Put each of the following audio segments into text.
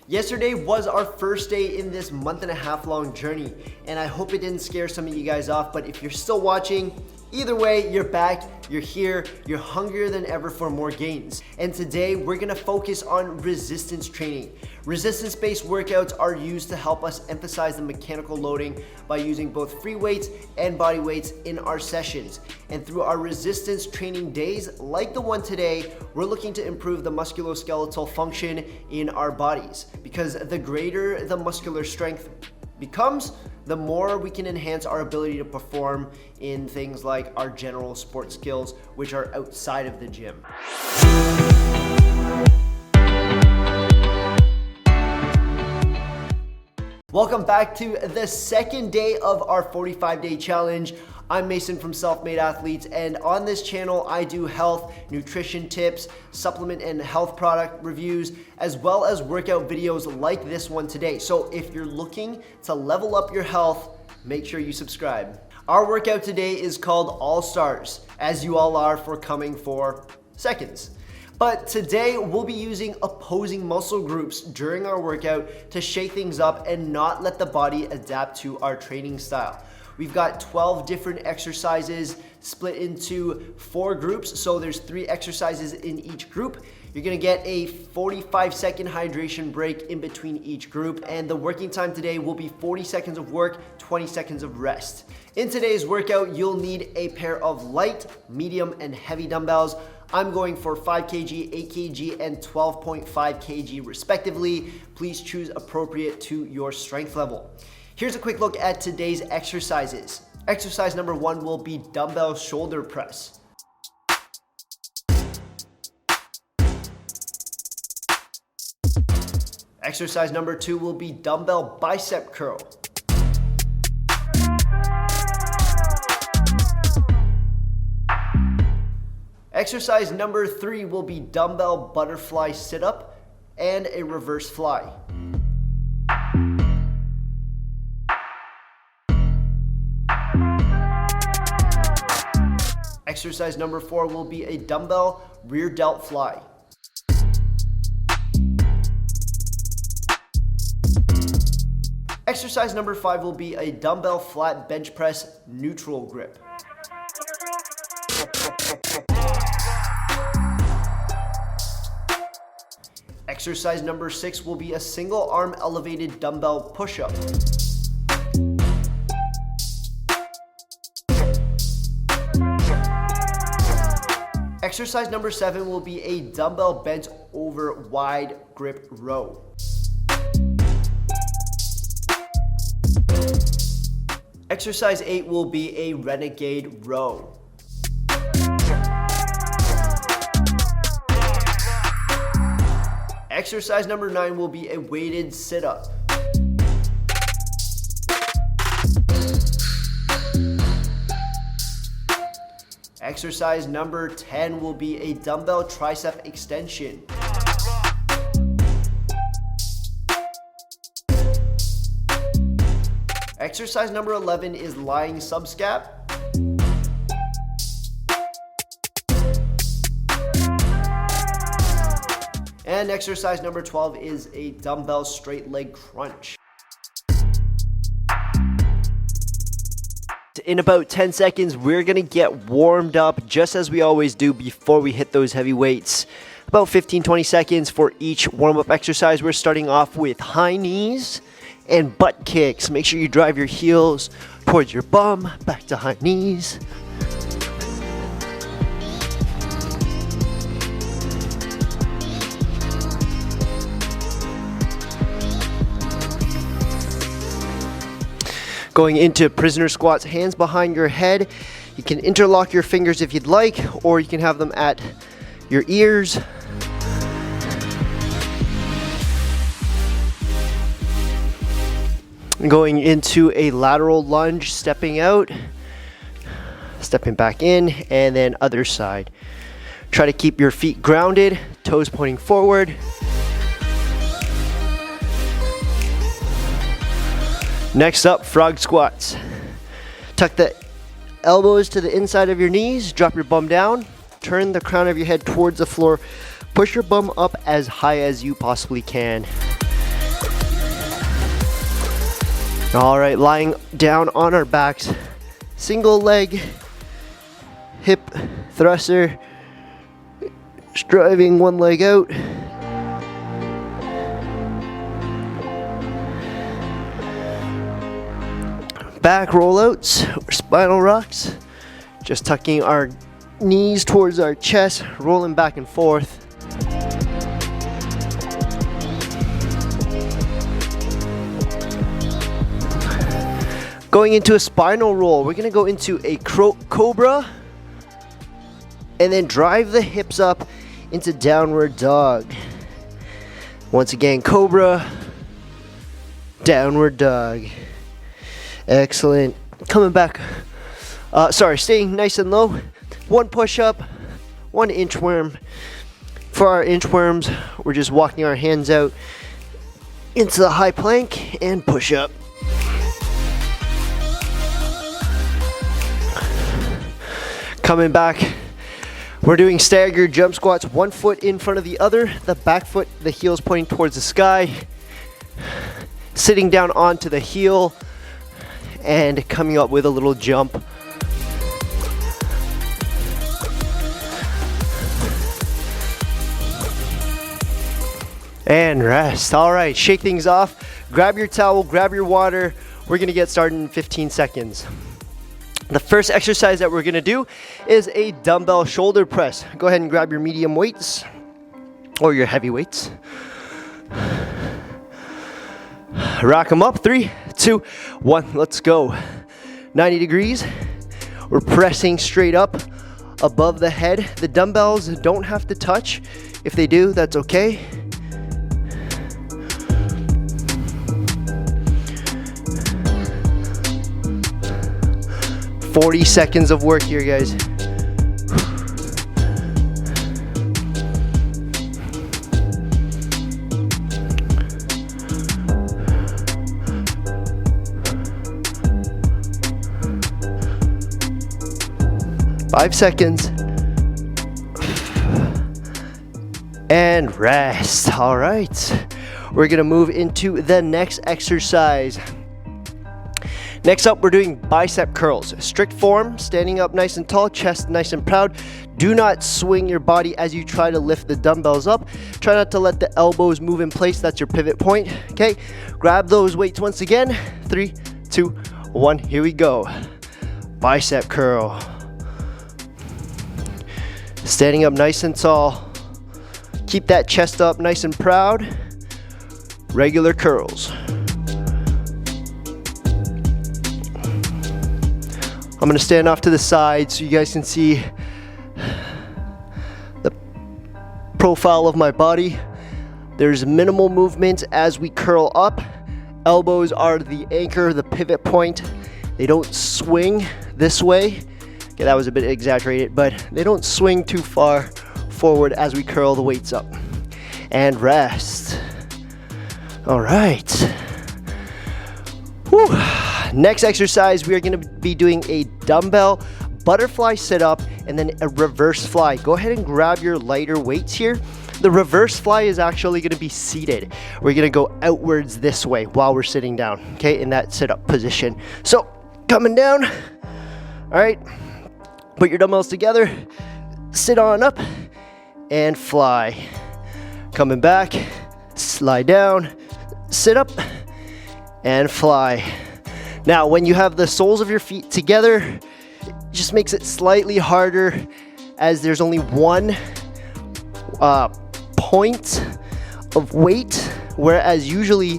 Yesterday was our first day in this month-and-a-half long journey, and I hope it didn't scare some of you guys off, but if you're still watching, either way, you're back, you're here, you're hungrier than ever for more gains. And today, we're gonna focus on resistance training. Resistance-based workouts are used to help us emphasize the mechanical loading by using both free weights and body weights in our sessions. And through our resistance training days, like the one today, we're looking to improve the musculoskeletal function in our bodies. Because the greater the muscular strength becomes, the more we can enhance our ability to perform in things like our general sport skills, which are outside of the gym. Welcome back to the second day of our 45-day challenge. I'm Mason from Self-Made Athletes, and on this channel, I do health, nutrition tips, supplement and health product reviews, as well as workout videos like this one today. So if you're looking to level up your health, make sure you subscribe. Our workout today is called All Stars, as you all are for coming for seconds. But today we'll be using opposing muscle groups during our workout to shake things up and not let the body adapt to our training style. We've got 12 different exercises split into 4 groups, so there's 3 exercises in each group. You're gonna get a 45-second hydration break in between each group, and the working time today will be 40 seconds of work, 20 seconds of rest. In today's workout, you'll need a pair of light, medium, and heavy dumbbells. I'm going for 5 kg, 8 kg, and 12.5 kg respectively. Please choose appropriate to your strength level. Here's a quick look at today's exercises. Exercise number 1 will be dumbbell shoulder press. Exercise number 2 will be dumbbell bicep curl. Exercise number 3 will be dumbbell butterfly sit-up and a reverse fly. Exercise number 4 will be a dumbbell rear delt fly. Exercise number 5 will be a dumbbell flat bench press neutral grip. Exercise number 6 will be a single arm elevated dumbbell push-up. Exercise number 7 will be a dumbbell bent over wide grip row. Exercise 8 will be a renegade row. Exercise number 9 will be a weighted sit-up. Exercise number 10 will be a dumbbell tricep extension. Exercise number 11 is lying sub-scap. And exercise number 12 is a dumbbell straight leg crunch. In about 10 seconds, we're gonna get warmed up just as we always do before we hit those heavy weights. About 15-20 seconds for each warm-up exercise. We're starting off with high knees and butt kicks. Make sure you drive your heels towards your bum, back to high knees. Going into prisoner squats, hands behind your head. You can interlock your fingers if you'd like, or you can have them at your ears. Going into a lateral lunge, stepping out, stepping back in, and then other side. Try to keep your feet grounded, toes pointing forward. Next up, frog squats. Tuck the elbows to the inside of your knees, drop your bum down, turn the crown of your head towards the floor, push your bum up as high as you possibly can. All right, lying down on our backs, single leg hip thruster, driving one leg out. Back rollouts or spinal rocks, just tucking our knees towards our chest, rolling back and forth. Going into a spinal roll, we're gonna go into a COBRA and then drive the hips up into downward dog. Once again, COBRA, downward dog. Excellent. Coming back, staying nice and low. One push-up, one inchworm. For our inchworms, we're just walking our hands out into the high plank and push up. Coming back, we're doing staggered jump squats, one foot in front of the other, the back foot, the heel's pointing towards the sky, sitting down onto the heel, and coming up with a little jump. And rest. All right, shake things off. Grab your towel, grab your water. We're gonna get started in 15 seconds. The first exercise that we're gonna do is a dumbbell shoulder press. Go ahead and grab your medium weights or your heavy weights. Rack them up, 3, 2, 1, let's go. 90 degrees, we're pressing straight up above the head. The dumbbells don't have to touch. If they do, that's okay. "40 seconds of work here, guys. Five seconds. And rest. All right. We're gonna move into the next exercise. Next up, we're doing bicep curls. Strict form, standing up nice and tall, chest nice and proud. Do not swing your body as you try to lift the dumbbells up. Try not to let the elbows move in place. That's your pivot point. Okay, grab those weights once again. 3, 2, 1, here we go. Bicep curl. Standing up nice and tall. Keep that chest up nice and proud. Regular curls. I'm gonna stand off to the side so you guys can see the profile of my body. There's minimal movement as we curl up. Elbows are the anchor, the pivot point. They don't swing this way. Okay, that was a bit exaggerated, but they don't swing too far forward as we curl the weights up. And rest. All right. Whew. Next exercise, we are going to be doing a dumbbell butterfly sit-up and then a reverse fly. Go ahead and grab your lighter weights here. The reverse fly is actually going to be seated. We're going to go outwards this way while we're sitting down, okay, in that sit-up position. So, coming down. All right. Put your dumbbells together, sit on up, and fly. Coming back, slide down, sit up, and fly. Now, when you have the soles of your feet together, it just makes it slightly harder as there's only one point of weight, whereas usually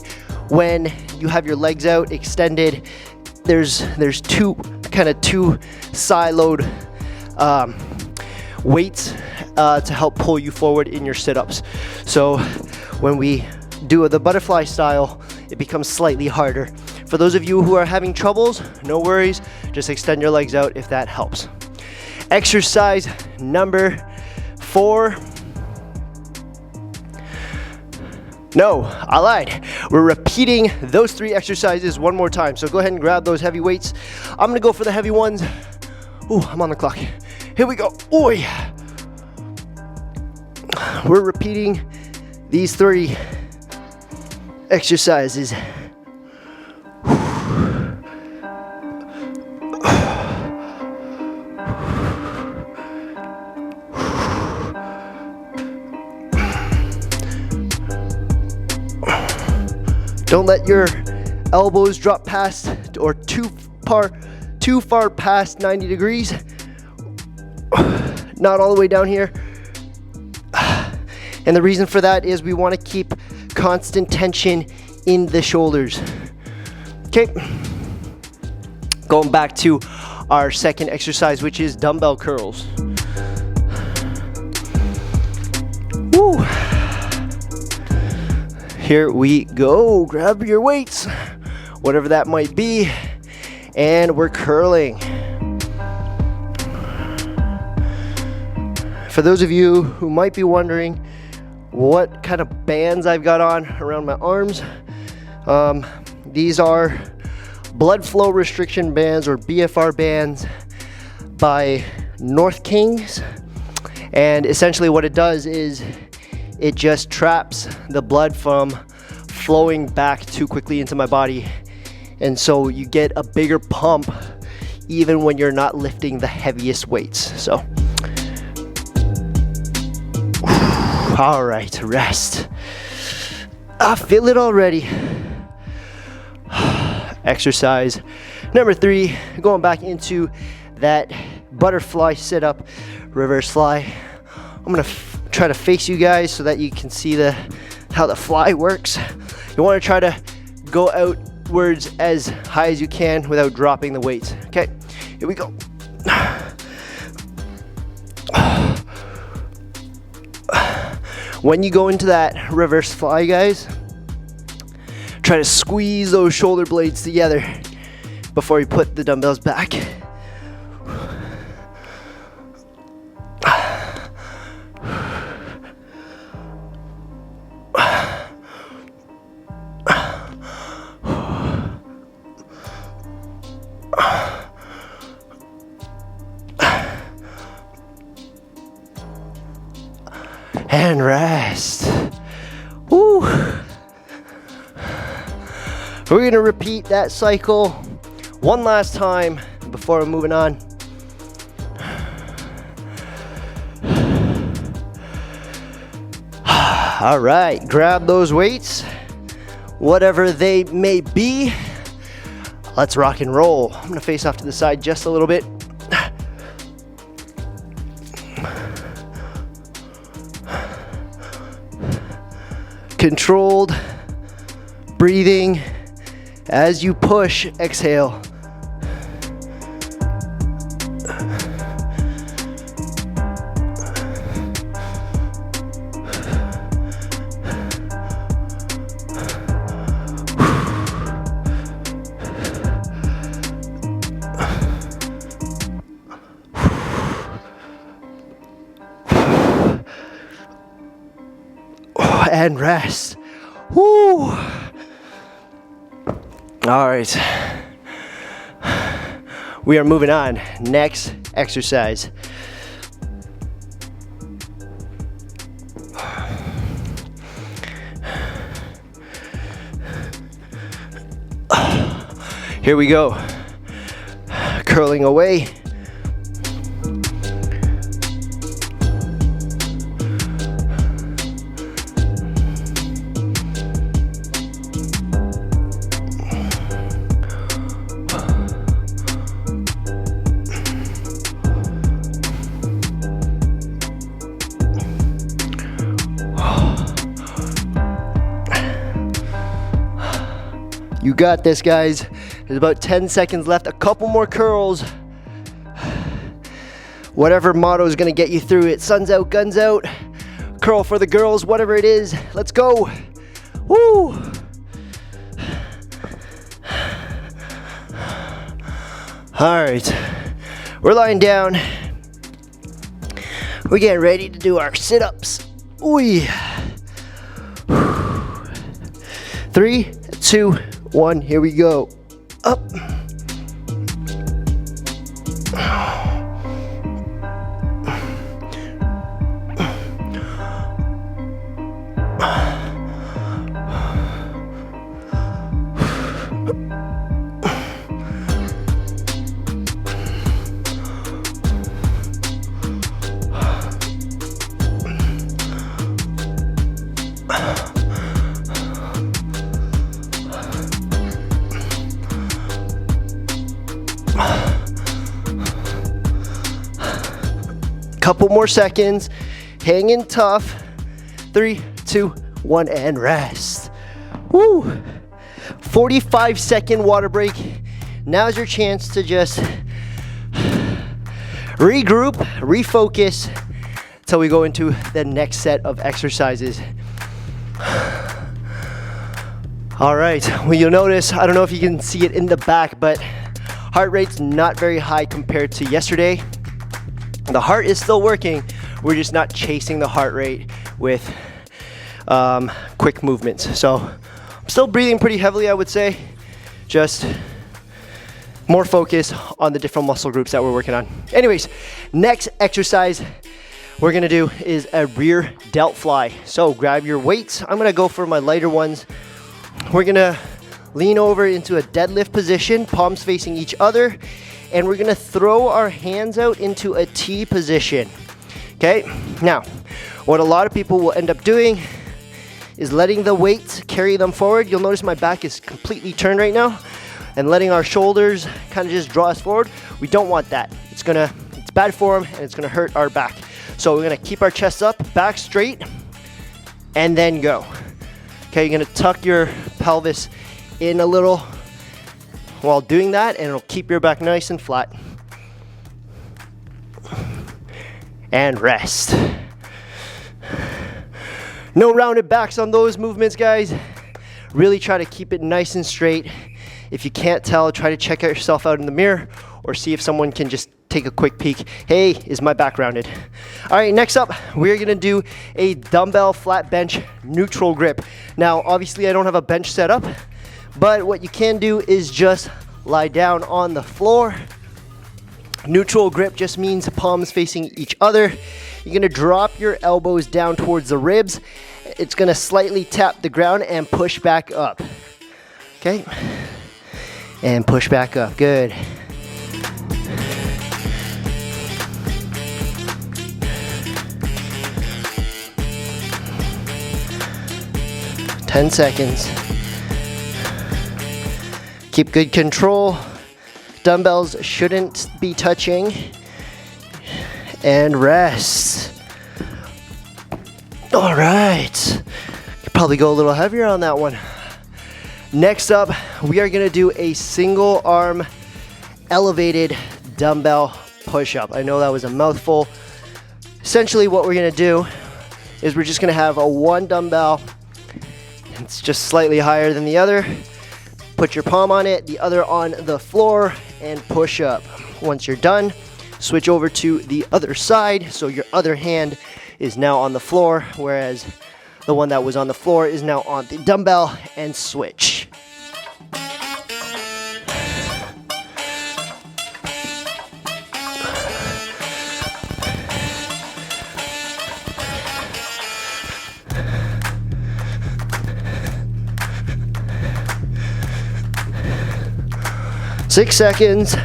when you have your legs out extended, there's two siloed weights to help pull you forward in your sit-ups. So when we do the butterfly style, it becomes slightly harder. For those of you who are having troubles, no worries, just extend your legs out if that helps. Exercise number 4. No, I lied. We're repeating those 3 exercises one more time. So go ahead and grab those heavy weights. I'm gonna go for the heavy ones. Ooh, I'm on the clock. Here we go. Ooh, yeah. We're repeating these 3 exercises. Don't let your elbows drop past or too far past 90 degrees. Not all the way down here. And the reason for that is we want to keep constant tension in the shoulders. Okay. Going back to our second exercise, which is dumbbell curls. Woo. Here we go. Grab your weights, whatever that might be, and we're curling. For those of you who might be wondering what kind of bands I've got on around my arms, these are blood flow restriction bands, or BFR bands, by North Kings. And essentially what it does is it just traps the blood from flowing back too quickly into my body, and so you get a bigger pump even when you're not lifting the heaviest weights. So all right, rest. I feel it already. Exercise number 3, going back into that butterfly sit-up reverse fly. I'm gonna try to face you guys so that you can see how the fly works. You want to try to go outwards as high as you can without dropping the weights. Okay, here we go. When you go into that reverse fly, guys, try to squeeze those shoulder blades together before you put the dumbbells back. And rest. Woo. We're gonna repeat that cycle one last time before we're moving on. All right, grab those weights, whatever they may be. Let's rock and roll. I'm gonna face off to the side just a little bit. Controlled breathing as you push, exhale. And rest. Woo. All right. We are moving on. Next exercise. Here we go. Curling away. You got this, guys. There's about 10 seconds left. A couple more curls. Whatever motto is gonna get you through it. Sun's out, guns out. Curl for the girls, whatever it is. Let's go. Woo! All right, we're lying down. We're getting ready to do our sit-ups. Ooh. 3, 2, 1, here we go. Up. Couple more seconds. Hanging tough. 3, 2, 1, and rest. Woo! 45-second water break. Now's your chance to just regroup, refocus, until we go into the next set of exercises. All right, well, you'll notice, I don't know if you can see it in the back, but heart rate's not very high compared to yesterday. The heart is still working. We're just not chasing the heart rate with quick movements. So I'm still breathing pretty heavily, I would say. Just more focus on the different muscle groups that we're working on. Anyways, next exercise we're gonna do is a rear delt fly. So grab your weights. I'm gonna go for my lighter ones. We're gonna lean over into a deadlift position, palms facing each other, and we're gonna throw our hands out into a T position. Okay, now, what a lot of people will end up doing is letting the weights carry them forward. You'll notice my back is completely turned right now, and letting our shoulders kind of just draw us forward. We don't want that. It's bad form, and it's gonna hurt our back. So we're gonna keep our chest up, back straight, and then go. Okay, you're gonna tuck your pelvis in a little while doing that, and it'll keep your back nice and flat. And rest. No rounded backs on those movements, guys. Really try to keep it nice and straight. If you can't tell, try to check yourself out in the mirror, or see if someone can just take a quick peek. Hey, is my back rounded? All right, next up, we're gonna do a dumbbell flat bench neutral grip. Now, obviously I don't have a bench set up, but what you can do is just lie down on the floor. Neutral grip just means palms facing each other. You're gonna drop your elbows down towards the ribs. It's gonna slightly tap the ground and push back up. Okay? And push back up, good. Ten seconds. Keep good control. Dumbbells shouldn't be touching. And rest. All right. Could probably go a little heavier on that one. Next up, we are gonna do a single arm elevated dumbbell push-up. I know that was a mouthful. Essentially what we're gonna do is we're just gonna have a one dumbbell. It's just slightly higher than the other. Put your palm on it, the other on the floor, and push up. Once you're done, switch over to the other side. So your other hand is now on the floor, whereas the one that was on the floor is now on the dumbbell, and switch. Six seconds.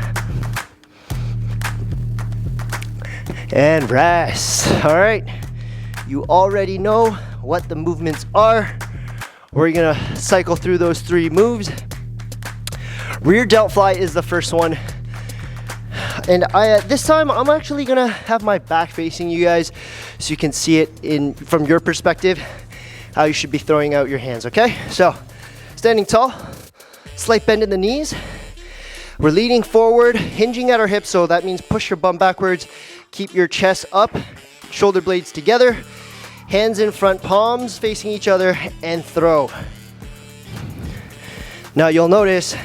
And rest. All right. You already know what the movements are. We're gonna cycle through those three moves. Rear delt fly is the first one. And this time I'm actually gonna have my back facing you guys so you can see it from your perspective, how you should be throwing out your hands, okay? So, standing tall, slight bend in the knees. We're leaning forward, hinging at our hips, so that means push your bum backwards, keep your chest up, shoulder blades together, hands in front, palms facing each other, and throw. Now you'll notice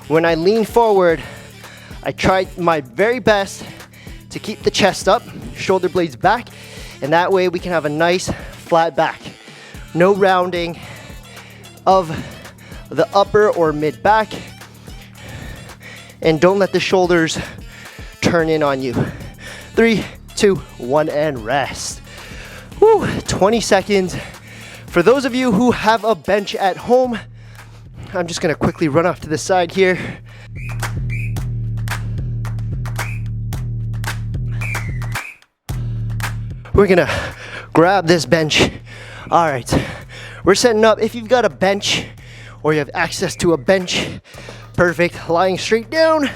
when I lean forward, I tried my very best to keep the chest up, shoulder blades back, and that way we can have a nice flat back. No rounding of the upper or mid back. And don't let the shoulders turn in on you. 3, 2, 1, and rest. Woo, 20 seconds. For those of you who have a bench at home, I'm just gonna quickly run off to the side here. We're gonna grab this bench. All right, we're setting up. If you've got a bench or you have access to a bench, perfect. Lying straight down,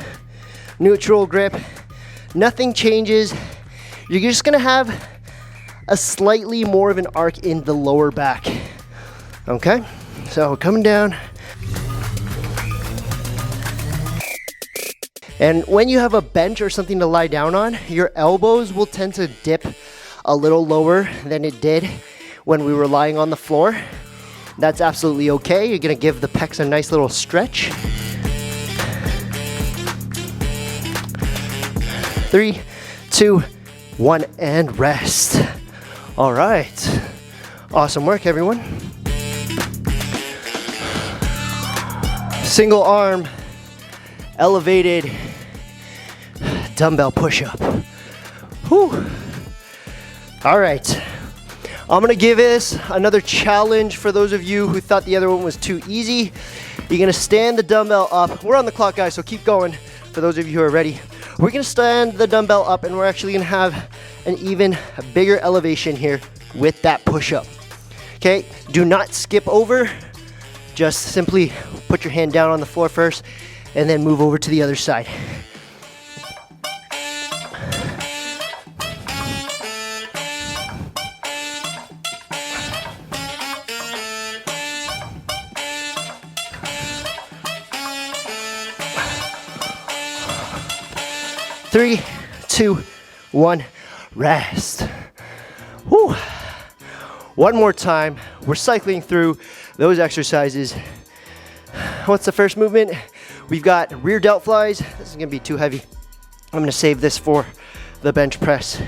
neutral grip. Nothing changes. you're just gonna have a slightly more of an arc in the lower back. Okay, so coming down. And when you have a bench or something to lie down on, your elbows will tend to dip a little lower than it did when we were lying on the floor. That's absolutely okay. You're gonna give the pecs a nice little stretch. 3, 2, 1, and rest. All right. Awesome work, everyone. Single arm, elevated dumbbell push-up. Whew. All right. I'm gonna give this another challenge for those of you who thought the other one was too easy. You're gonna stand the dumbbell up. We're on the clock, guys, so keep going for those of you who are ready. We're gonna stand the dumbbell up and we're actually gonna have an even bigger elevation here with that push-up. Okay, do not skip over. Just simply put your hand down on the floor first and then move over to the other side. Three, 2, 1, rest. Whew. One more time. We're cycling through those exercises. What's the first movement? We've got rear delt flies. This is gonna be too heavy. I'm gonna save this for the bench press.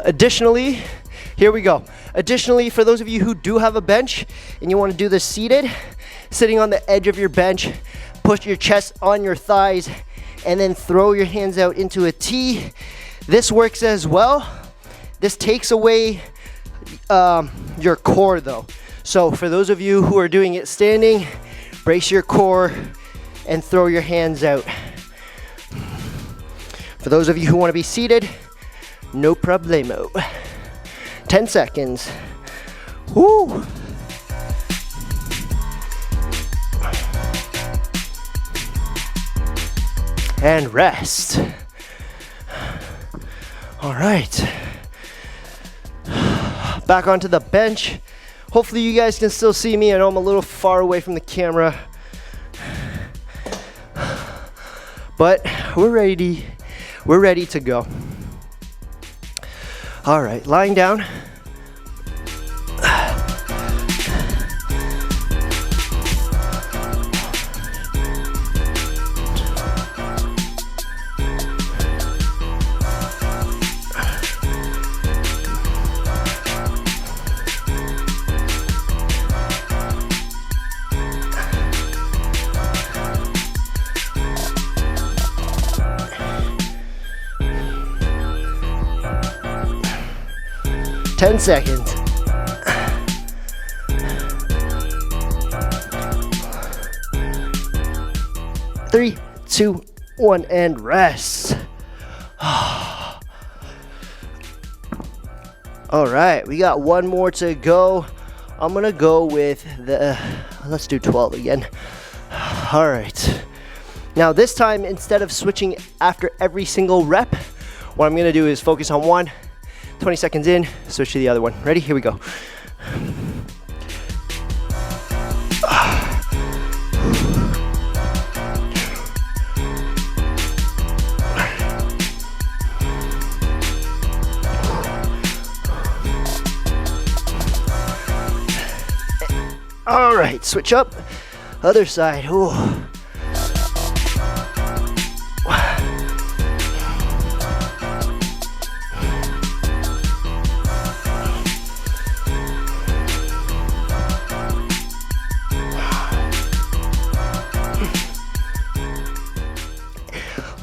Additionally, here we go. Additionally, for those of you who do have a bench and you wanna do this seated, sitting on the edge of your bench, push your chest on your thighs and then throw your hands out into a T. This works as well. This takes away your core though. So for those of you who are doing it standing, brace your core and throw your hands out. For those of you who want to be seated, no problemo. 10 seconds. Woo! And rest. All right. Back onto the bench. Hopefully you guys can still see me. I know I'm a little far away from the camera. But we're ready to go. All right, lying down. Ten seconds. 3, 2, 1, and rest. All right, we got one more to go. I'm gonna go with the, let's do 12 again. All right. Now this time, instead of switching after every single rep, what I'm gonna do is focus on one, 20 seconds in, switch to the other one. Ready? Here we go. All right, switch up. Other side. Ooh.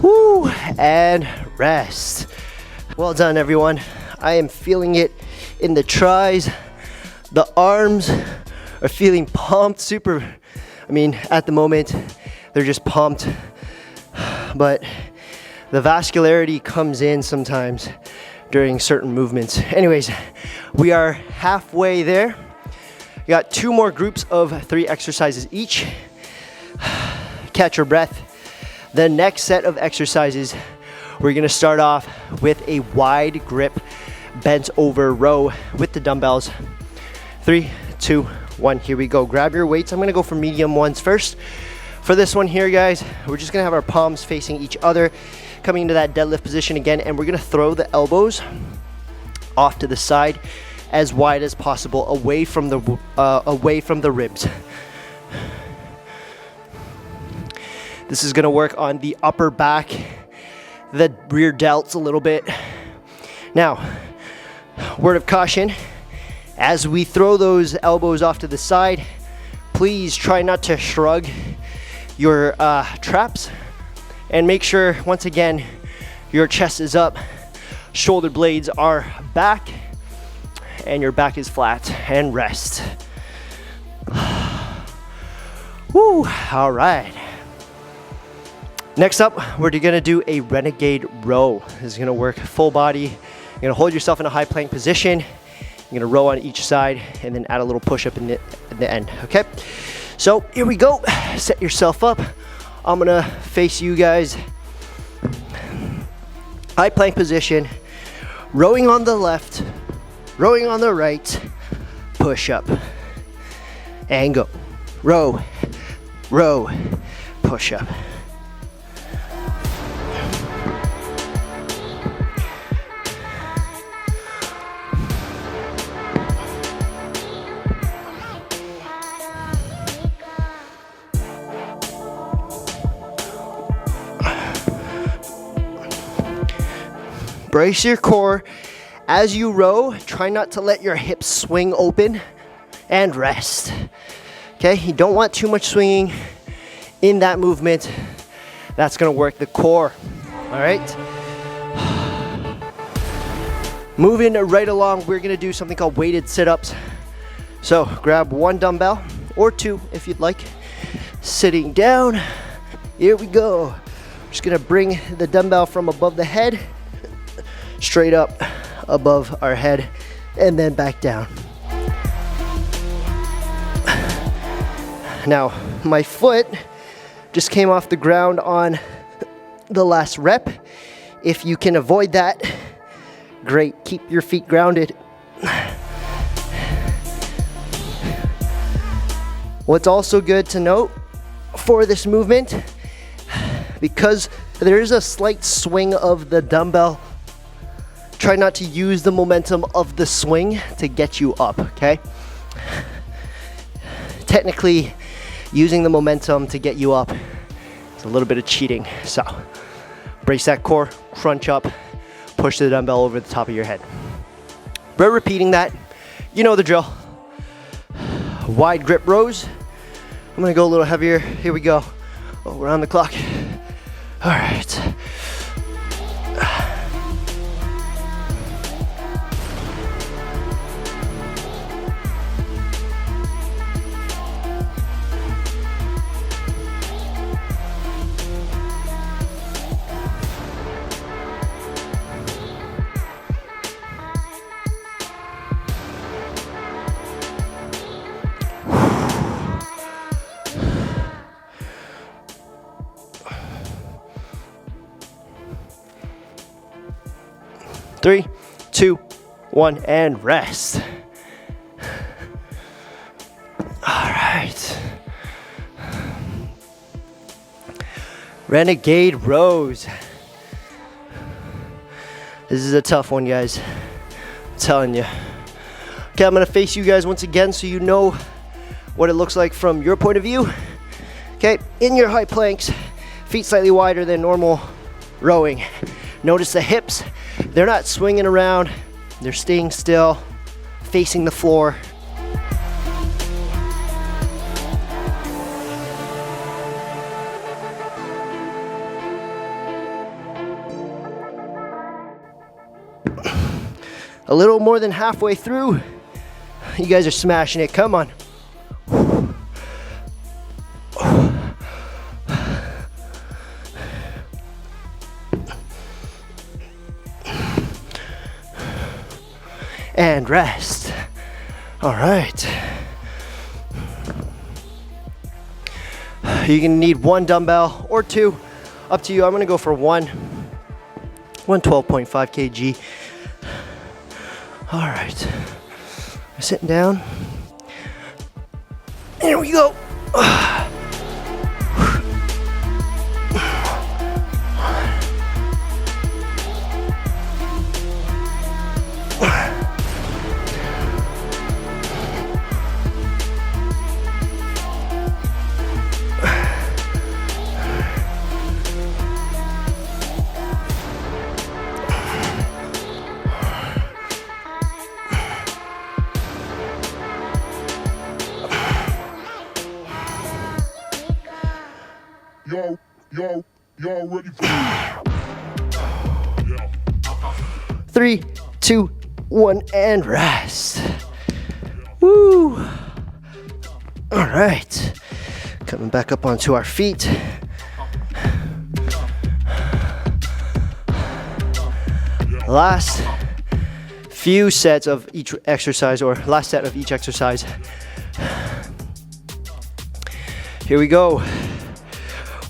Woo, and rest. Well done, everyone. I am feeling it in the tris. The arms are feeling pumped, super. I mean, at the moment, they're just pumped. But the vascularity comes in sometimes during certain movements. Anyways, we are halfway there. We got 2 more groups of 3 exercises each. Catch your breath. The next set of exercises, we're gonna start off with a wide grip bent over row with the dumbbells. 3, 2, 1, here we go. Grab your weights. I'm gonna go for medium ones first. For this one here, guys, we're just gonna have our palms facing each other, coming into that deadlift position again, and we're gonna throw the elbows off to the side as wide as possible, away from the ribs. This is gonna work on the upper back, the rear delts a little bit. Now, word of caution, as we throw those elbows off to the side, please try not to shrug your traps, and make sure, once again, your chest is up, shoulder blades are back, and your back is flat, and rest. Woo, all right. Next up, we're gonna do a renegade row. This is gonna work full body. You're gonna hold yourself in a high plank position. You're gonna row on each side and then add a little push up in the end, okay? So here we go, set yourself up. I'm gonna face you guys. High plank position, rowing on the left, rowing on the right, push up, and go. Row, row, push up. Brace your core as you row. Try not to let your hips swing open, and rest. Okay, you don't want too much swinging in that movement. That's gonna work the core. All right. Moving right along, we're gonna do something called weighted sit-ups. So grab one dumbbell or two if you'd like. Sitting down, here we go. Just gonna bring the dumbbell from above the head straight up above our head, and then back down. Now, my foot just came off the ground on the last rep. If you can avoid that, great. Keep your feet grounded. What's also good to note for this movement, because there is a slight swing of the dumbbell, try not to use the momentum of the swing to get you up, okay? Technically, using the momentum to get you up is a little bit of cheating. So, brace that core, crunch up, push the dumbbell over the top of your head. We're repeating that. You know the drill. Wide grip rows. I'm gonna go a little heavier. Here we go. Oh, we're on the clock. All right. Three, 2, 1, and rest. All right. Renegade rows. This is a tough one, guys. I'm telling you. Okay, I'm gonna face you guys once again so you know what it looks like from your point of view. Okay, in your high planks, feet slightly wider than normal rowing. Notice the hips, they're not swinging around, they're staying still, facing the floor. A little more than halfway through. You guys are smashing it, come on. And rest. All right. You're gonna need one dumbbell or two Up to you. I'm gonna go for 112.5 kg. All right, we're sitting down. Here we go. Y'all ready for it? 3, 2, 1, and rest. Woo! All right, coming back up onto our feet. Last few sets of each exercise, or last set of each exercise. Here we go.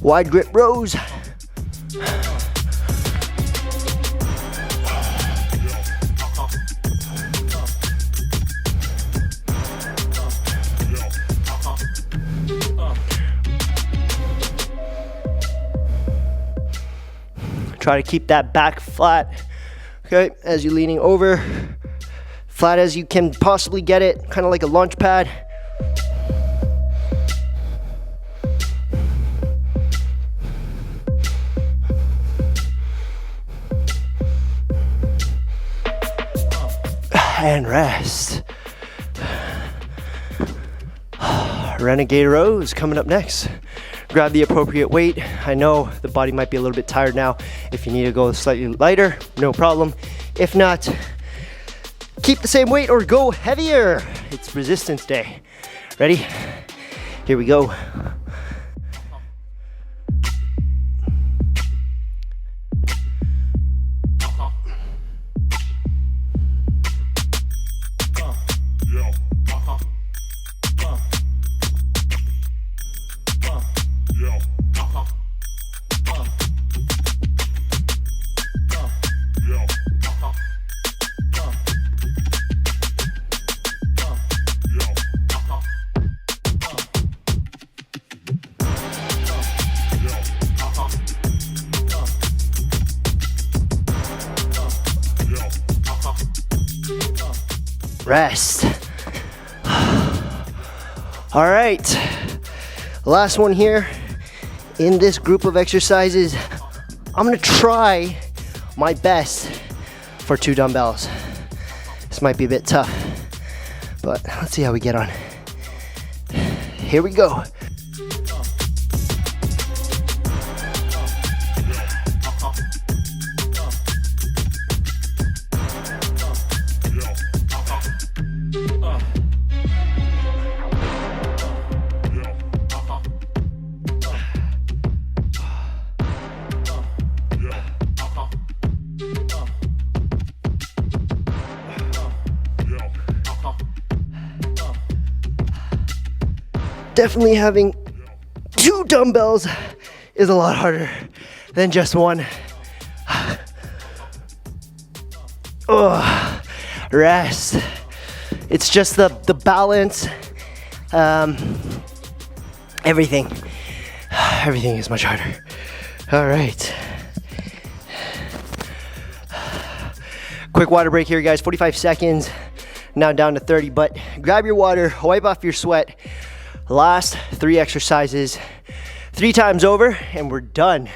Wide grip rows. Try to keep that back flat, okay, as you're leaning over. Flat as you can possibly get it, kind of like a lunge pad. And rest. Renegade rows coming up next. Grab the appropriate weight. I know the body might be a little bit tired now. If you need to go slightly lighter, no problem. If not, keep the same weight or go heavier. It's resistance day. Ready? Here we go. Rest. All right, last one here in this group of exercises. I'm gonna try my best for 2 dumbbells. This might be a bit tough, but let's see how we get on. Here we go. Definitely having 2 dumbbells is a lot harder than just one. Oh, rest. It's just the balance. Everything is much harder. All right. Quick water break here, guys. 45 seconds. Now down to 30, but grab your water, wipe off your sweat. Last 3 exercises, 3 times over, and we're done.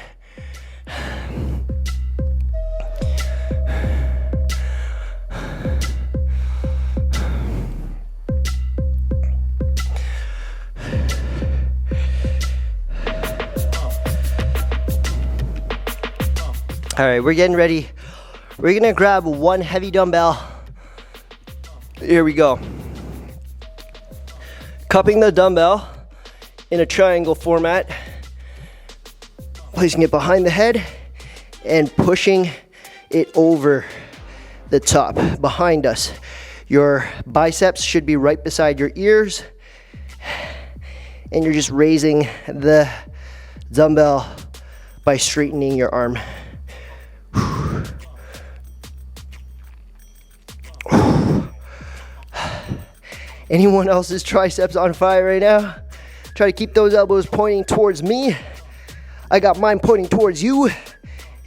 All right, we're getting ready. We're gonna grab 1 heavy dumbbell. Here we go. Cupping the dumbbell in a triangle format, placing it behind the head and pushing it over the top behind us. Your biceps should be right beside your ears, and you're just raising the dumbbell by straightening your arm. Anyone else's triceps on fire right now? Try to keep those elbows pointing towards me. I got mine pointing towards you.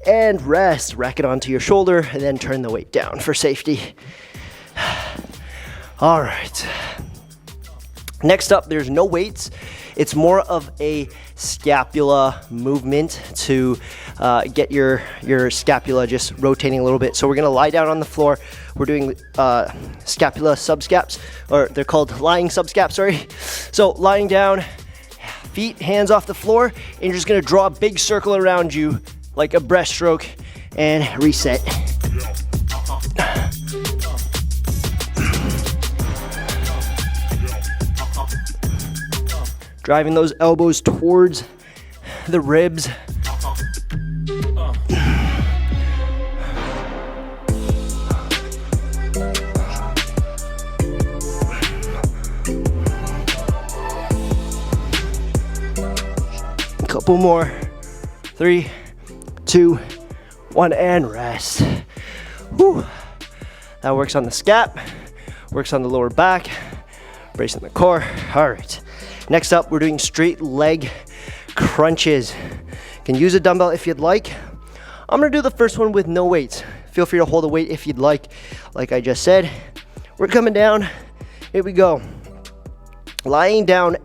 And rest. Rack it onto your shoulder and then turn the weight down for safety. All right. Next up, there's no weights. It's more of a scapula movement to get your scapula just rotating a little bit. So we're gonna lie down on the floor. We're doing scapula subscaps, or they're called lying subscaps, sorry. So lying down, feet, hands off the floor, and you're just gonna draw a big circle around you like a breaststroke and reset. Driving those elbows towards the ribs. A couple more. 3, 2, 1, and rest. Whew. That works on the scap, works on the lower back, bracing the core. All right. Next up, we're doing straight leg crunches. You can use a dumbbell if you'd like. I'm gonna do the first one with no weights. Feel free to hold a weight if you'd like I just said. We're coming down, here we go. Lying down,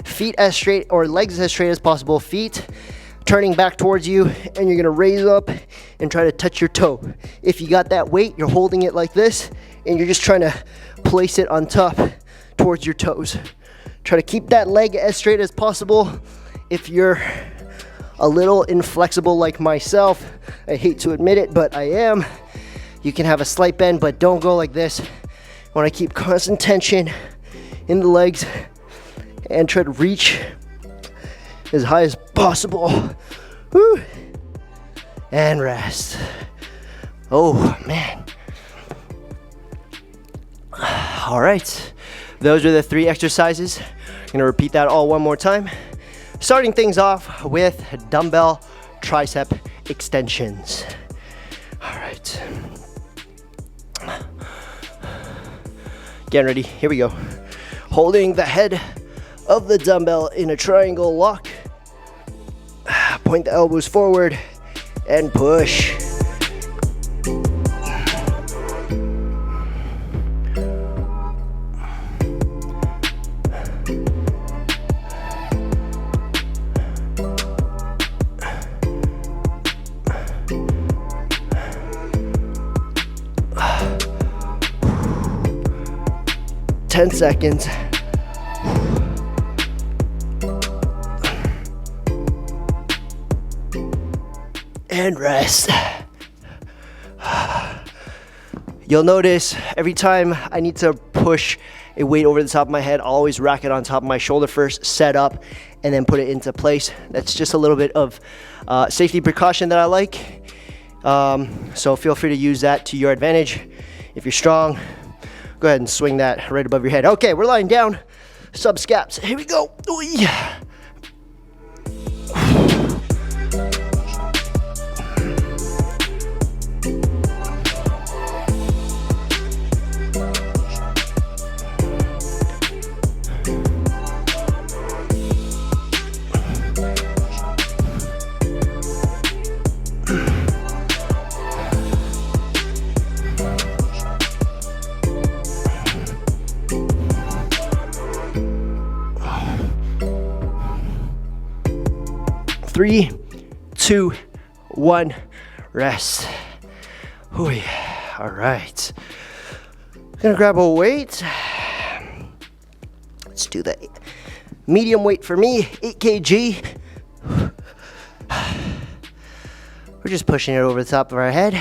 feet as straight, or legs as straight as possible, feet turning back towards you, and you're gonna raise up and try to touch your toe. If you got that weight, you're holding it like this, and you're just trying to place it on top towards your toes. Try to keep that leg as straight as possible. If you're a little inflexible like myself, I hate to admit it, but I am, you can have a slight bend, but don't go like this. You wanna keep constant tension in the legs and try to reach as high as possible. Woo. And rest. Oh, man. All right. Those are the 3 exercises. I'm gonna repeat that all one more time. Starting things off with dumbbell tricep extensions. All right. Getting ready, here we go. Holding the head of the dumbbell in a triangle lock. Point the elbows forward and push. Ten seconds. And rest. You'll notice every time I need to push a weight over the top of my head, I'll always rack it on top of my shoulder first, set up, and then put it into place. That's just a little bit of safety precaution that I like. So feel free to use that to your advantage. If you're strong, go ahead and swing that right above your head. Okay, we're lying down, subscaps. Here we go. Ooh, yeah. Three, 2, 1, rest. Ooh, yeah. All right. Gonna grab a weight. Let's do the medium weight for me, 8 kg. We're just pushing it over the top of our head.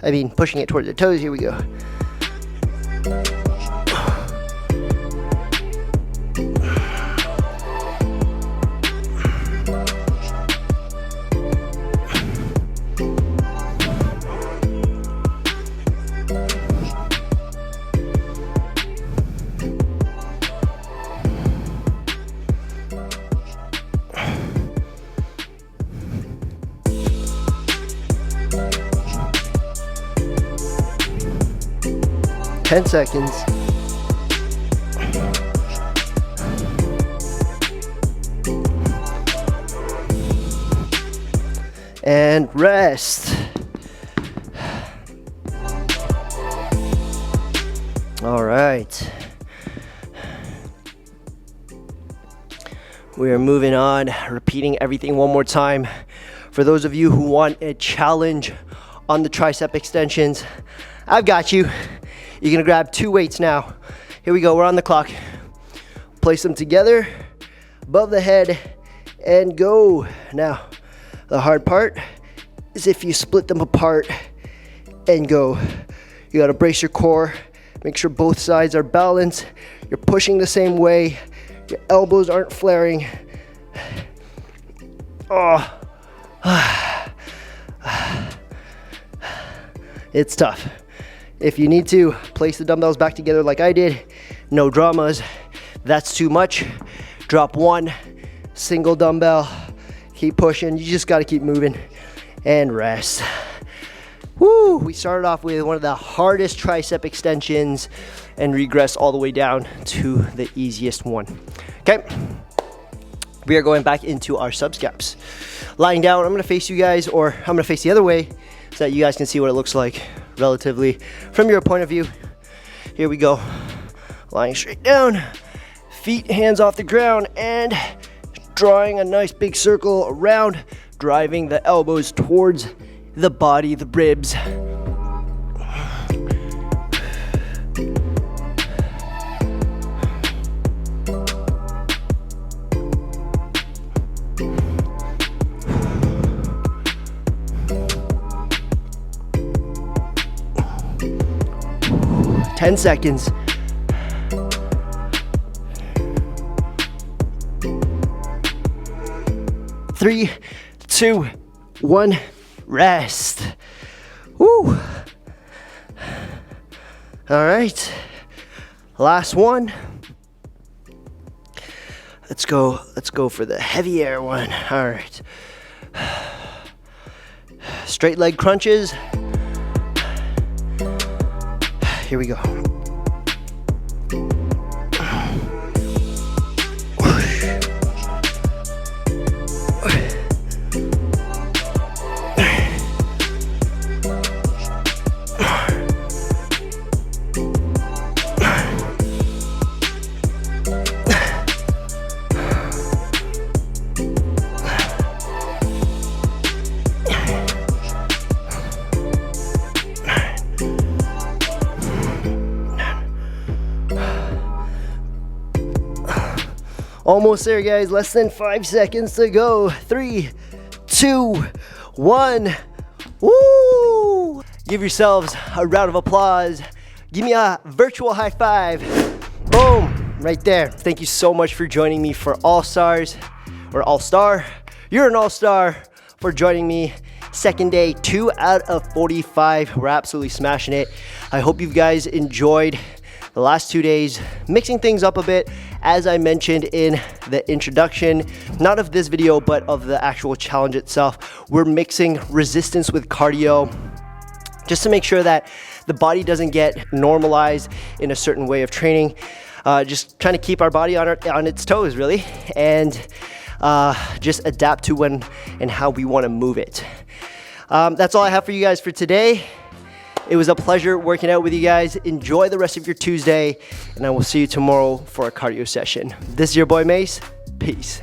I mean, pushing it towards the toes. Here we go. 10 seconds. And rest. All right. We are moving on, repeating everything one more time. For those of you who want a challenge on the tricep extensions, I've got you. You're gonna grab 2 weights now. Here we go, we're on the clock. Place them together, above the head, and go. Now, the hard part is if you split them apart and go. You gotta brace your core, make sure both sides are balanced. You're pushing the same way. Your elbows aren't flaring. Oh. It's tough. If you need to, place the dumbbells back together like I did. No dramas. That's too much. Drop 1 single dumbbell. Keep pushing. You just got to keep moving and rest. Woo! We started off with one of the hardest tricep extensions and regressed all the way down to the easiest one. Okay. We are going back into our subscaps. Lying down, I'm gonna face you guys, or I'm gonna face the other way so that you guys can see what it looks like relatively from your point of view. Here we go. Lying straight down, feet, hands off the ground, and drawing a nice big circle around, driving the elbows towards the body, the ribs. 10 seconds. Three, 2, 1, rest. Woo. All right, last one. Let's go for the heavier one. All right. Straight leg crunches. Here we go. Almost there, guys. Less than 5 seconds to go. 3, 2, 1. Woo! Give yourselves a round of applause. Give me a virtual high five. Boom! Right there. Thank you so much for joining me for All-Stars, or All-Star. You're an All-Star for joining me. Second day, 2 out of 45. We're absolutely smashing it. I hope you guys enjoyed the last 2 days, mixing things up a bit, as I mentioned in the introduction, not of this video, but of the actual challenge itself. We're mixing resistance with cardio, just to make sure that the body doesn't get normalized in a certain way of training. Just trying to keep our body on its toes, really, and just adapt to when and how we want to move it. That's all I have for you guys for today. It was a pleasure working out with you guys. Enjoy the rest of your Tuesday, and I will see you tomorrow for a cardio session. This is your boy Mace. Peace.